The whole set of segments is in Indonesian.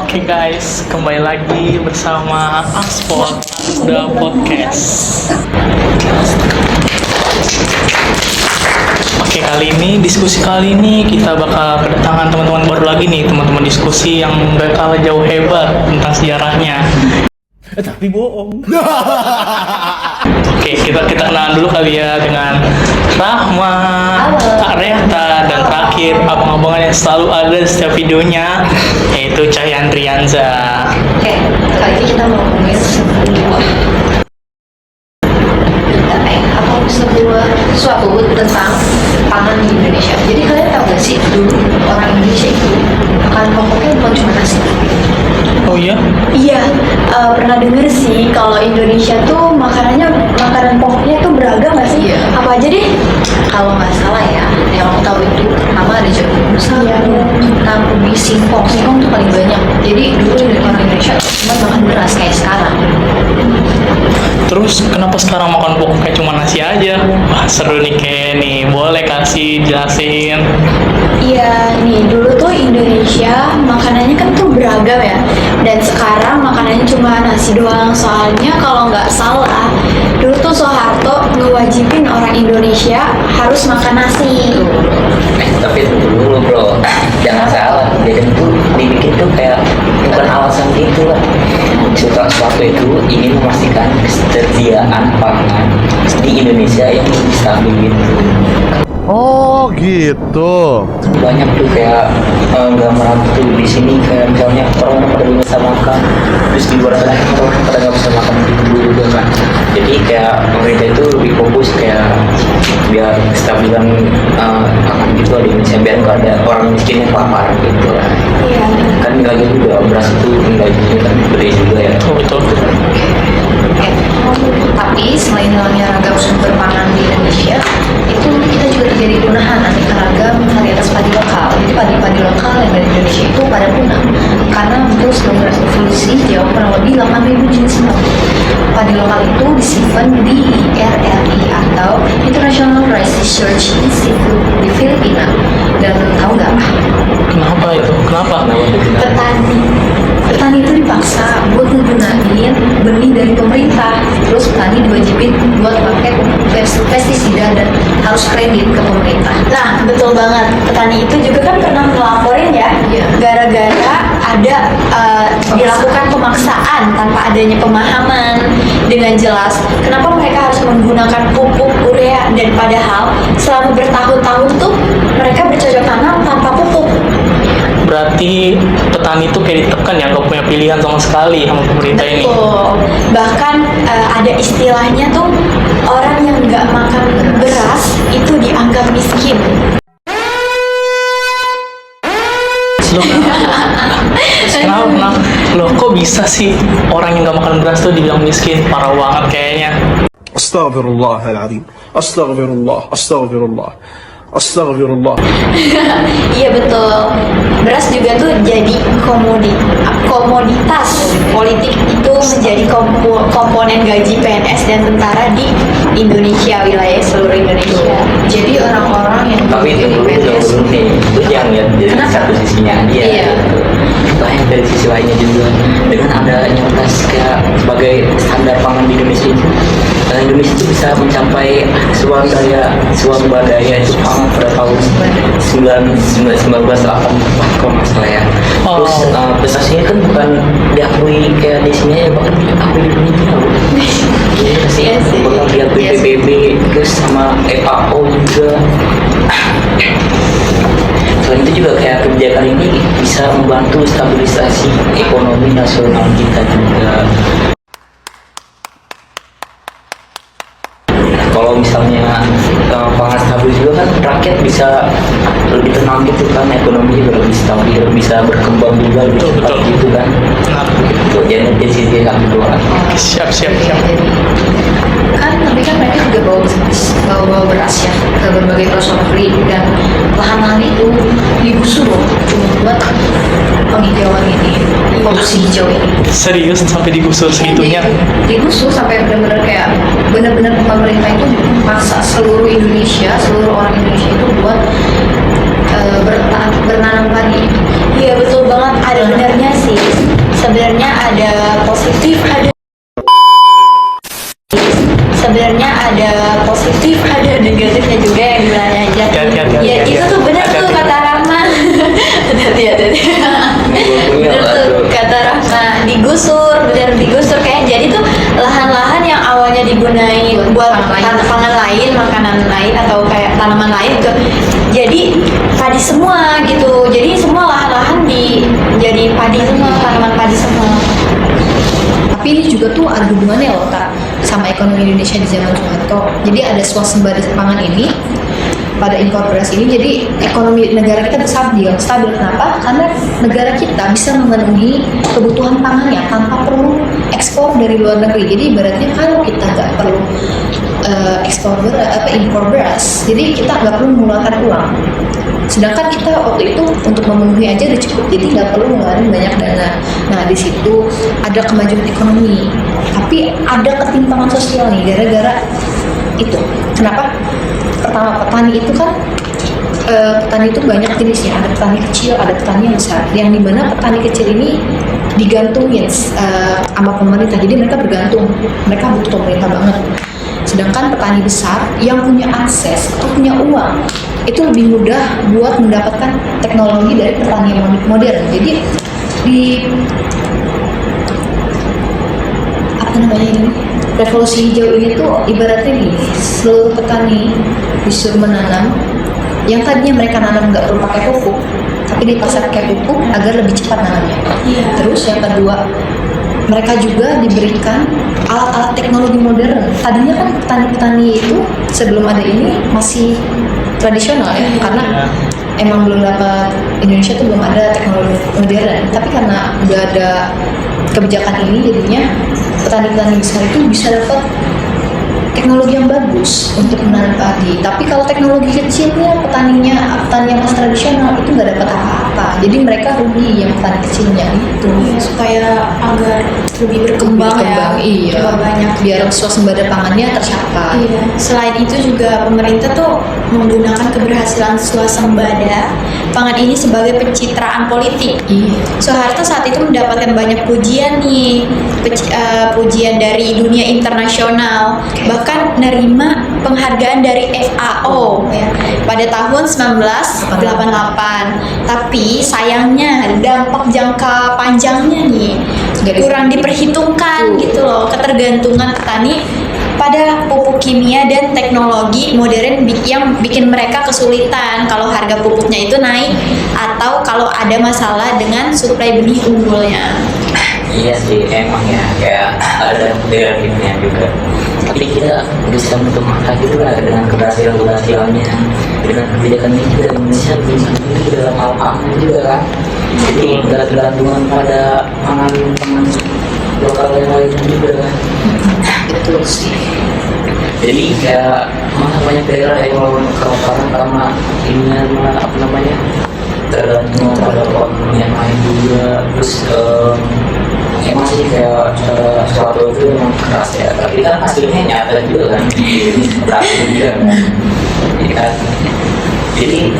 Oke guys, kembali lagi bersama Aspot The Podcast. Oke, diskusi kali ini kita bakal kedatangan teman-teman baru lagi nih, teman-teman diskusi yang gak kalah jauh hebat tentang sejarahnya. Tapi bohong. Oke, kita kenalan dulu kali ya dengan Rahma, Kak Rehta, dan terakhir abang-abangan yang selalu ada di setiap videonya, yaitu Cahyan Rianza. Oke, kali ini kita mau ngomongin suatu tentang pangan di Indonesia. Jadi kalian tahu gak sih dulu orang Indonesia itu makan pokoknya bukan cuma nasi. Oh iya? Iya, pernah denger sih kalau Indonesia tuh makanan pokoknya tuh beragam nggak sih? Iya. Apa aja deh? Kalau nggak salah ya, yang aku tahu itu pertama ada jagung, kentang, ubi, singkong. Singkong tuh paling banyak. Jadi dulu orang Indonesia cuma makan beras kayak sekarang. Terus kenapa sekarang makan pokoknya cuma nasi aja? Wah, seru nih kayak nih. Boleh kasih jelasin? Iya, nih dulu tuh Indonesia makanannya kan tuh beragam ya. Dan sekarang makanannya cuma nasi doang. Soalnya kalau nggak salah, dulu tuh Soeharto ngewajibin orang Indonesia harus makan nasi. Tapi itu dulu bro, jangan salah. Jadi itu dibikin tuh kayak bukan alasan gitu lah. Suatu itu ingin memastikan ketersediaan pangan di Indonesia yang stabil gitu. Oh gitu. Banyak tuh kayak gambaran tuh di sini kayak misalnya orang pada bisa makan, terus di luar sana orang pada nggak bisa makan gitu juga kan. Jadi kayak pemerintah itu lebih fokus kayak biar kestabilan pangan gitu di Indonesia, biar nggak ada orang miskin yang kelaparan gitu lah. Iya. Kan nilainya juga beras itu nilainya kan gede juga ya. Oh, betul. Tapi selain hilangnya ragam sumber pangan di Indonesia, itu kita juga terjadi perubahan aneka ragam varietas padi lokal. Jadi padi-padi lokal yang dari Indonesia itu pada punah karena betul sebelum revolusi jauh kurang lebih 8.000 jenis padi. Padi lokal itu disimpan di IRRI atau International Rice Research Institute di Filipina. Dan tahu nggak apa? Kenapa itu? Kenapa? Petani itu dipaksa buat menggunakan benih dari pemerintah. Terus petani diwajibin buat pakai pestisida dan harus kredit ke pemerintah. Nah, betul banget. Petani itu juga kan pernah melaporin ya, Iya. gara-gara ada dilakukan pemaksaan tanpa adanya pemahaman dengan jelas. Kenapa mereka harus menggunakan pupuk urea dan padahal selama bertahun-tahun tuh mereka bercocok tanam tanpa pupuk. Berarti petani itu kayak ditekan ya, nggak punya pilihan sama sekali sama pemerintah ini. Betul. Bahkan ada istilahnya tuh orang yang nggak makan beras itu dianggap miskin. Kenapa? Loh, kok bisa sih orang yang nggak makan beras tuh dibilang miskin? Parah banget kayaknya. Astaghfirullahaladzim. Astaghfirullah. Astaghfirullah. Astaghfirullah. Iya betul. Beras juga tuh jadi komoditas politik, itu menjadi komponen gaji PNS dan tentara di Indonesia, wilayah seluruh Indonesia. Jadi orang-orang yang Tapi itu dulu nih, itu jangan lihat dari Kenapa? satu sisinya aja. Iya. Banyak dari sisi lainnya juga. Dengan adanya beras kayak sebagai standar pangan di Indonesia itu, Indonesia itu bisa mencapai swadaya itu pangan pada tahun 1984 kalau nggak salah ya. Terus prestasinya kan bukan diakui kayak di sini ya, bahkan diakui di dunia loh. Iya sih, Iya sih. bahkan diakui Iya sih. PBB terus sama FAO juga. Selain itu juga kayak kebijakan ini bisa membantu stabilisasi ekonomi nasional kita juga. Kalau misalnya pangan stabil juga kan rakyat bisa lebih tenang gitu kan, ekonomi juga lebih stabil, bisa berkembang juga lebih Betul, cepat betul. gitu kan. Benar. Gitu, jadi sisi yang kedua. Siap. Tapi kan mereka juga bawa beras ya ke berbagai pelosok negeri, dan lahan-lahan itu digusur loh cuma buat penghijauan ini, polusi hijau ini. Serius sampai digusur segitunya? Digusur sampai benar-benar pemerintah itu memaksa seluruh orang Indonesia itu buat bernanam padi. Iya betul banget, ada benarnya sih. jadi padi semua gitu. Jadi semua lahan-lahan jadi padi semua, tanaman padi semua. Tapi ini juga tuh ada hubungannya loh Kak sama ekonomi Indonesia di zaman Soeharto. Jadi ada swasembada pangan ini pada inkorporasi ini, jadi ekonomi negara kita stabil. Kenapa? Karena negara kita bisa memenuhi kebutuhan pangannya tanpa perlu ekspor dari luar negeri. Jadi ibaratnya kalau kita nggak perlu impor beras, jadi kita nggak perlu mengeluarkan uang. Sedangkan kita waktu itu untuk memenuhi aja udah cukup, jadi nggak perlu ngeluarin banyak dana. Nah di situ ada kemajuan ekonomi, tapi ada ketimpangan sosial nih gara-gara itu. Kenapa? Pertama, petani itu kan petani itu banyak jenisnya. Ada petani kecil, ada petani yang besar. Yang dimana petani kecil ini digantungin sama pemerintah, jadi mereka bergantung, mereka butuh pemerintah banget. Sedangkan petani besar yang punya akses atau punya uang itu lebih mudah buat mendapatkan teknologi dari pertanian modern. Jadi di revolusi hijau ini tuh ibaratnya gini, seluruh petani disuruh menanam yang tadinya mereka nanam nggak perlu pakai pupuk, tapi di pasar pakai pupuk agar lebih cepat nanamnya. Terus yang kedua, mereka juga diberikan alat-alat teknologi modern. Tadinya kan petani-petani itu sebelum ada ini masih tradisional ya, karena emang belum dapat, Indonesia tuh belum ada teknologi modern. Tapi karena udah ada kebijakan ini, jadinya petani-petani besar itu bisa dapat teknologi yang bagus untuk menanam padi. Tapi kalau teknologi kecilnya, petani yang masih tradisional itu nggak dapat apa-apa. Jadi mereka rugi yang petani kecilnya itu. Supaya agar lebih berkembang ya. Iya. Lebih banyak. Biar swasembada pangannya tercapai. Iya. Selain itu juga pemerintah tuh menggunakan keberhasilan swasembada pangan ini sebagai pencitraan politik. Iya. Soeharto saat itu mendapatkan banyak pujian nih, pujian dari dunia internasional, bahkan nerima penghargaan dari FAO ya, pada tahun 1988. Tapi sayangnya dampak jangka panjangnya nih kurang diperhitungkan gitu loh, ketergantungan petani pada pupuk kimia dan teknologi modern yang bikin mereka kesulitan kalau harga pupuknya itu naik atau kalau ada masalah dengan suplai benih unggulnya. Iya sih, emang ya kayak ada modern kimia juga. Tapi kita bisa menentukan juga dengan keberhasilannya, dengan kebijakan ini juga Indonesia bisa mandiri dalam hal pangan juga kan. Jadi ketergantungan pada pangan lokal yang lain juga kan. Betul sih. Jadi kayak mana banyak daerah yang melakukan kebakaran karena ini apa namanya tergantung pada orang yang lain juga. Terus emang sih kayak suatu itu memang keras ya, tapi kan hasilnya nyata juga kan, berhasil juga kan. Jadi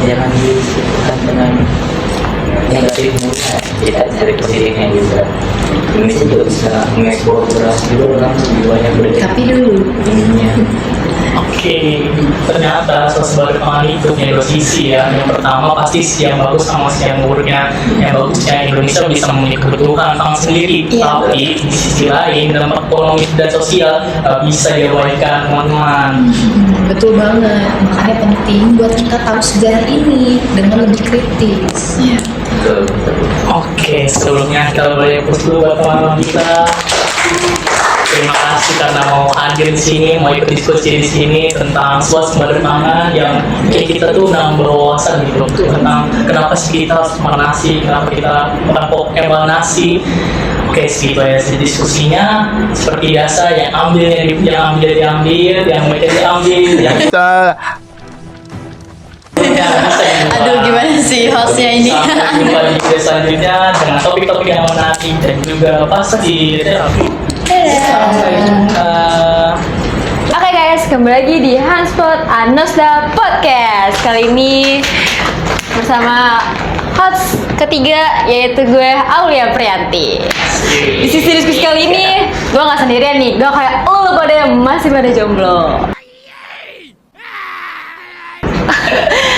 jangan disibukkan dengan negatifnya, kita cari positifnya juga. Indonesia juga bisa mengekspor beras juga kan, lebih banyak beras. Tapi dulu ininya. Oke, ternyata swasembada pangan itu punya dua sisi ya. Yang pertama pasti sisi yang bagus sama sisi yang buruknya. Yang bagusnya Indonesia bisa memenuhi kebutuhan pangan sendiri, tapi di sisi lain dampak ekonomi dan sosial bisa diabaikan teman-teman. betul banget. Makanya penting buat kita tahu sejarah ini dengan lebih kritis. Betul. Oke, sebelumnya kita boleh push dulu buat teman-teman kita. Terima kasih karena mau hadir di sini, mau ikut diskusi di sini tentang swasembada pangan yang bikin kita tuh nambah wawasan gitu tentang kenapa sih kita harus makan nasi, kenapa kita makan pokoknya nasi. Oke, segitu aja sih diskusinya. Seperti biasa, yang ambil, yang diambil, yang baca diambil, yang Aduh, gimana sih hostnya ini? Sampai jumpa di video selanjutnya dengan topik-topik yang menarik dan juga pasti terapi. Sampai jumpa. Oke guys, kembali lagi di Hanspot Anosda Podcast. Kali ini bersama host ketiga yaitu gue Aulia Priyanti. Di sisi diskusi kali ini gue nggak sendirian nih, gue kayak lo pada yang masih pada jomblo.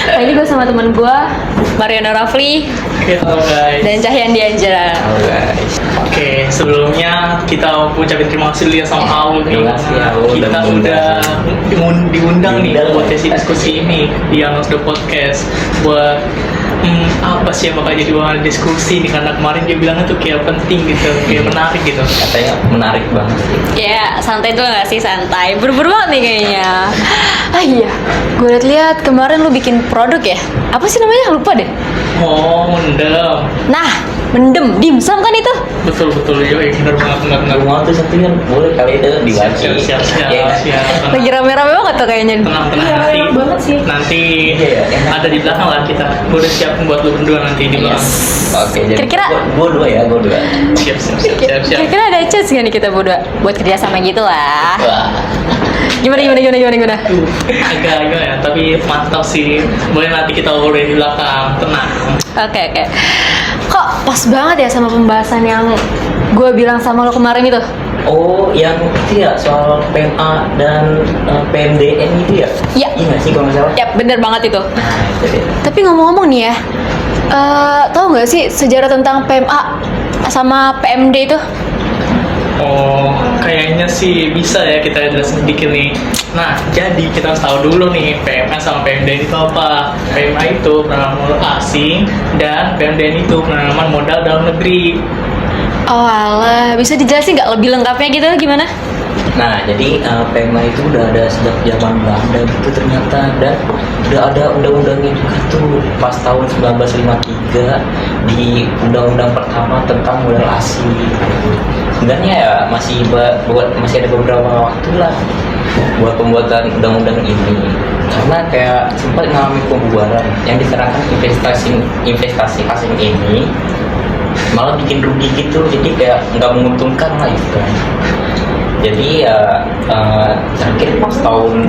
Kali ini gue sama teman gue Mariana Rafli Halo guys. dan Cahyan Dianjara. Halo guys. Oke, sebelumnya kita ucapin terima kasih dulu ya sama Aul. Terima kasih, Aul. Kita udah diundang nih buat sesi diskusi ini di Anos The Podcast buat apa sih yang bakal jadi bahan diskusi nih, karena kemarin dia bilangnya tuh kayak penting gitu, kayak menarik gitu. Katanya menarik banget sih. Ya, santai dulu gak sih? Santai. Buru-buru banget nih kayaknya. Ah iya, gue liat kemarin lu bikin produk ya? Apa sih namanya? Lupa deh. Oh, mendem. Nah, mendem dimsum kan itu? Betul yo, bener banget. Rumah tuh satu kan boleh kali itu diwaci. Siap. Ya, Lagi rame-rame banget tuh kayaknya. Tenang, Iya, nanti banget sih. nanti Iya, enak. ada di belakang lah kita. Gue udah siapin buat lu berdua nanti di belakang. Oke, jadi Kira-kira- gua dua ya, gua dua. Siap. Kira-kira ada chance gak nih kita berdua buat kerja sama gitu lah? Wah, Gimana? Agak ya, tapi mantap sih. Boleh nanti kita obrolin di belakang. Tenang. Oke. Kok pas banget ya sama pembahasan yang gue bilang sama lo kemarin itu? oh yang itu ya soal PMA dan PMDN itu ya? Iya. Iya nggak sih kalau nggak salah? Ya, bener banget itu. Nah, itu deh. Tapi ngomong-ngomong nih ya, tahu nggak sih sejarah tentang PMA sama PMD itu? Oh, kayaknya sih bisa ya kita jelasin sedikit nih. Nah, jadi kita harus tahu dulu nih PMA sama PMDN itu apa. PMA itu penanaman modal asing dan PMDN itu penanaman modal dalam negeri. Oh alah, bisa dijelasin nggak lebih lengkapnya gitu gimana? Nah, jadi PMA itu udah ada sejak zaman Belanda gitu ternyata, dan udah ada undang-undangnya juga tuh pas tahun 1953 di undang-undang pertama tentang modal asing. Sebenarnya ya masih ada beberapa waktu lah buat pembuatan undang-undang ini, karena kayak sempat mengalami pembubaran yang dikarenakan investasi asing ini malah bikin rugi gitu, jadi kayak nggak menguntungkan lah gitu kan. Jadi ya terakhir pas tahun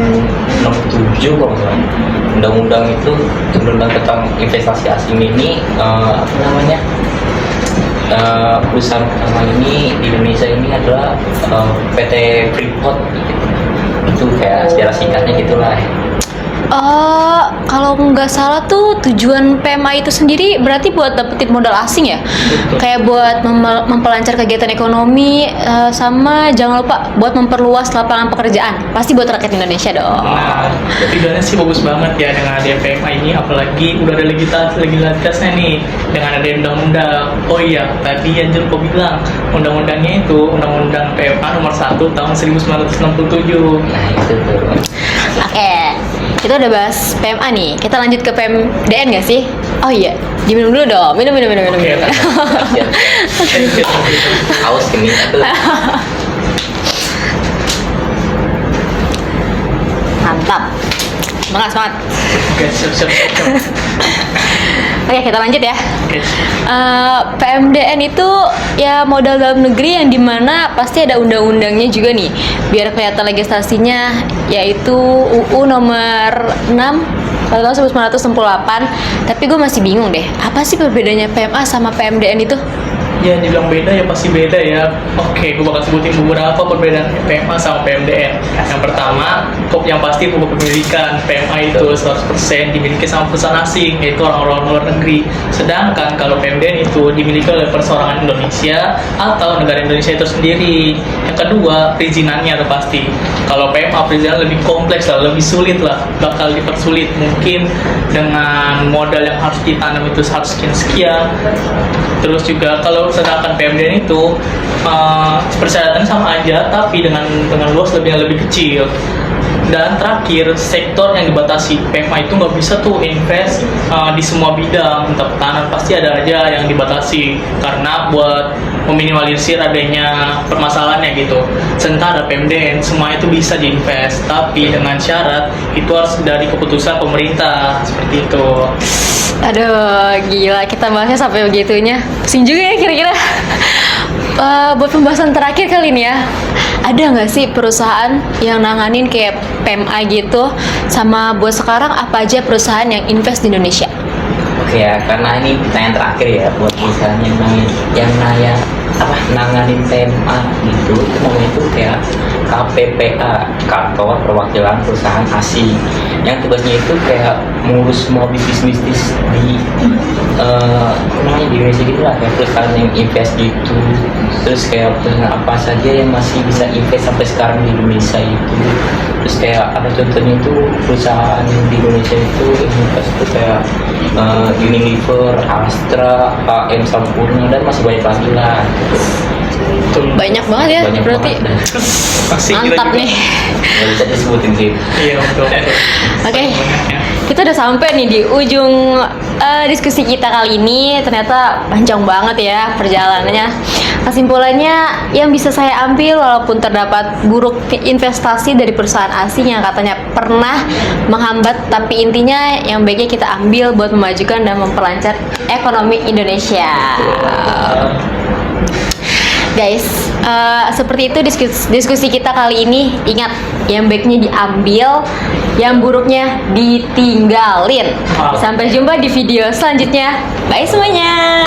67 kalau nggak salah, undang-undang tentang investasi asing ini apa namanya, perusahaan pertama ini di Indonesia ini adalah PT Freeport gitu. Itu kayak sejarah singkatnya gitulah. Kalau nggak salah tuh tujuan PMA itu sendiri berarti buat dapetin modal asing ya? Kayak buat memperlancar kegiatan ekonomi, sama jangan lupa buat memperluas lapangan pekerjaan. Pasti buat rakyat Indonesia dong. Nah, tujuannya sih bagus banget ya dengan ada PMA ini, apalagi udah ada legalitasnya nih dengan ada undang-undang. Oh iya, tadi Anjel kok bilang undang-undangnya itu Undang-Undang PMA nomor 1 tahun 1967. Nah itu tuh. Oke, kita udah bahas PMA nih. Kita lanjut ke PMDN nggak sih? Oh iya, diminum dulu dong. Minum. Oke, Siap. Haus ini tuh. Mantap. Semangat. Oke, siap. Oke, kita lanjut ya. Oke. PMDN itu ya modal dalam negeri yang dimana pasti ada undang-undangnya juga nih. Biar kelihatan legislasinya, yaitu UU nomor 6 pada tahun 1968. Tapi gue masih bingung deh, apa sih perbedaannya PMA sama PMDN itu? Ya, dibilang beda ya pasti beda ya. Oke, gue bakal sebutin beberapa perbedaan PMA sama PMDN. Yang pertama, yang pasti pokok pemilikan PMA itu 100% dimiliki sama perusahaan asing, yaitu orang-orang luar negeri. Sedangkan kalau PMDN itu dimiliki oleh perseorangan Indonesia atau negara Indonesia itu sendiri. Yang kedua, perizinannya udah pasti. Kalau PMA perizinan lebih kompleks lah, lebih sulit lah, bakal dipersulit mungkin dengan modal yang harus ditanam itu harus sekian. Terus juga kalau sedangkan PMDN itu persyaratannya sama aja, tapi dengan luas lebih kecil. Dan terakhir, sektor yang dibatasi. PMA itu nggak bisa tuh invest di semua bidang, entah pertahanan, pasti ada aja yang dibatasi karena buat meminimalisir adanya permasalahannya gitu. Sementara PMDN semua itu bisa diinvest, tapi dengan syarat itu harus dari keputusan pemerintah seperti itu. Aduh, gila, kita bahasnya sampai begitunya. Pusing juga ya kira-kira. Buat pembahasan terakhir kali ini ya, ada nggak sih perusahaan yang nanganin kayak PMA gitu? Sama buat sekarang apa aja perusahaan yang invest di Indonesia? Oke ya, karena ini pertanyaan terakhir ya buat perusahaan yang nanganin TMA gitu, itu namanya itu kayak KPPA, kantor perwakilan perusahaan asing, yang tugasnya itu kayak ngurus semua bisnis di namanya di Indonesia gitu lah, kayak perusahaan yang invest gitu, terus kayak perusahaan apa saja yang masih bisa invest sampai sekarang di Indonesia itu. Terus kayak ada contohnya itu perusahaan di Indonesia itu invest itu kayak Unilever, Astra, AM Sampurna, dan masih banyak lagi lah gitu. Banyak banget ya, Banyak berarti banget. Pasti mantap nih. Nggak bisa disebutin sih. Iya betul. Oke, kita udah sampai nih di ujung diskusi kita kali ini. Ternyata panjang banget ya perjalanannya. Kesimpulannya yang bisa saya ambil, walaupun terdapat buruk investasi dari perusahaan asing yang katanya pernah menghambat, tapi intinya yang baiknya kita ambil buat memajukan dan memperlancar ekonomi Indonesia. Guys, seperti itu diskusi kita kali ini. Ingat, yang baiknya diambil, yang buruknya ditinggalin. Sampai jumpa di video selanjutnya. Bye semuanya.